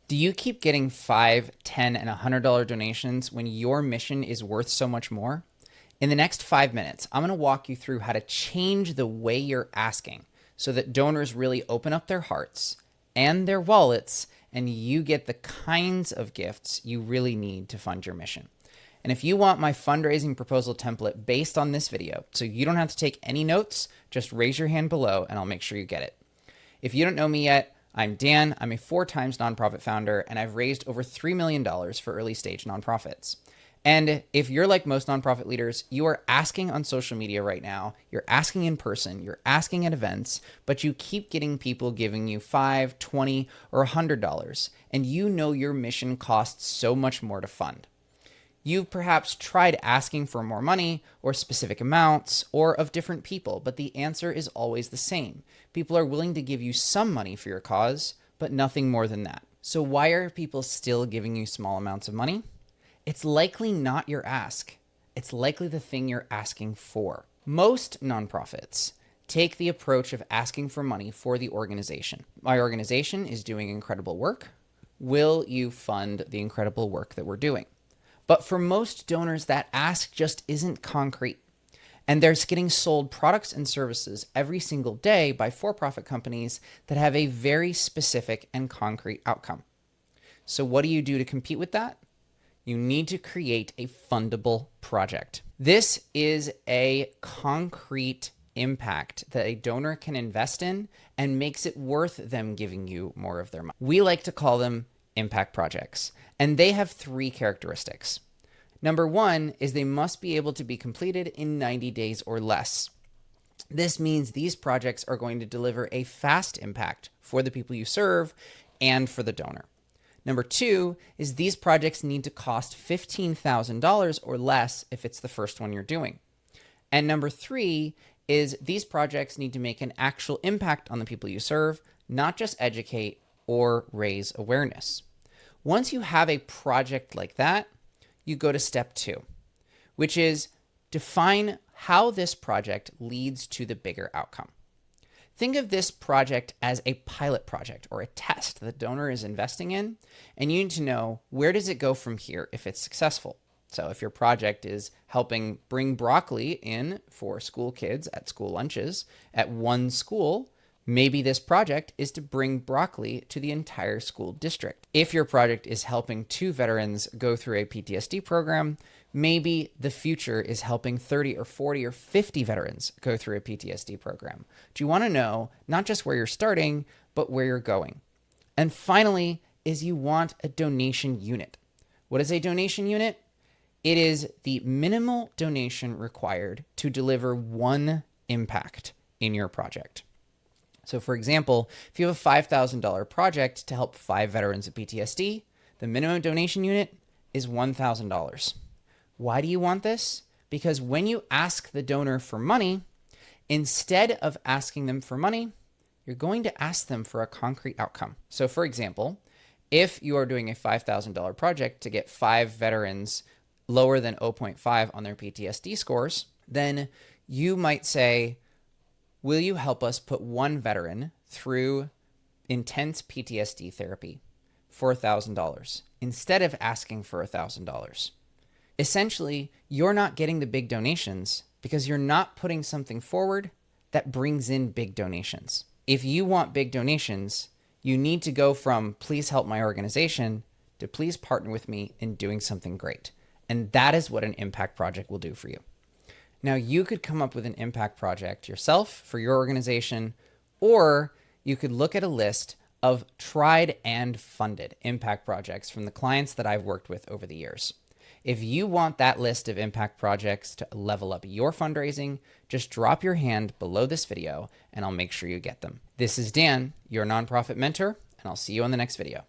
Do you keep getting $5, $10, and $100 donations when your mission is worth so much more? In the next 5 minutes, I'm going to walk you through how to change the way you're asking so that donors really open up their hearts and their wallets, and you get the kinds of gifts you really need to fund your mission. And if you want my fundraising proposal template based on this video, so you don't have to take any notes, just raise your hand below and I'll make sure you get it. If you don't know me yet, I'm Dan. I'm a 4-times nonprofit founder, and I've raised over $3 million for early stage nonprofits. And if you're like most nonprofit leaders, you are asking on social media right now, you're asking in person, you're asking at events, but you keep getting people giving you $5, $20, or $100, and you know your mission costs so much more to fund. You've perhaps tried asking for more money or specific amounts or of different people, but the answer is always the same. People are willing to give you some money for your cause, but nothing more than that. So why are people still giving you small amounts of money? It's likely not your ask. It's likely the thing you're asking for. Most nonprofits take the approach of asking for money for the organization. My organization is doing incredible work. Will you fund the incredible work that we're doing? But for most donors, that ask just isn't concrete. And they're getting sold products and services every single day by for-profit companies that have a very specific and concrete outcome. So what do you do to compete with that? You need to create a fundable project. This is a concrete impact that a donor can invest in and makes it worth them giving you more of their money. We like to call them impact projects, and they have 3 characteristics. Number 1 is they must be able to be completed in 90 days or less. This means these projects are going to deliver a fast impact for the people you serve and for the donor. Number 2 is these projects need to cost $15,000 or less if it's the first one you're doing. And number 3 is these projects need to make an actual impact on the people you serve, not just educate or raise awareness. Once you have a project like that, you go to step 2, which is define how this project leads to the bigger outcome. Think of this project as a pilot project or a test that the donor is investing in, and you need to know, where does it go from here if it's successful? So if your project is helping bring broccoli in for school kids at school lunches at one school, maybe this project is to bring broccoli to the entire school district. If your project is helping 2 veterans go through a PTSD program, maybe the future is helping 30 or 40 or 50 veterans go through a PTSD program. Do you want to know not just where you're starting, but where you're going? And finally, is you want a donation unit. What is a donation unit? It is the minimal donation required to deliver one impact in your project. So for example, if you have a $5,000 project to help 5 veterans of PTSD, the minimum donation unit is $1,000. Why do you want this? Because when you ask the donor for money, instead of asking them for money, you're going to ask them for a concrete outcome. So for example, if you are doing a $5,000 project to get 5 veterans lower than 0.5 on their PTSD scores, then you might say, will you help us put 1 veteran through intense PTSD therapy for $1,000 instead of asking for $1,000? Essentially, you're not getting the big donations because you're not putting something forward that brings in big donations. If you want big donations, you need to go from please help my organization to please partner with me in doing something great. And that is what an impact project will do for you. Now, you could come up with an impact project yourself for your organization, or you could look at a list of tried and funded impact projects from the clients that I've worked with over the years. If you want that list of impact projects to level up your fundraising, just drop your hand below this video and I'll make sure you get them. This is Dan, your nonprofit mentor, and I'll see you on the next video.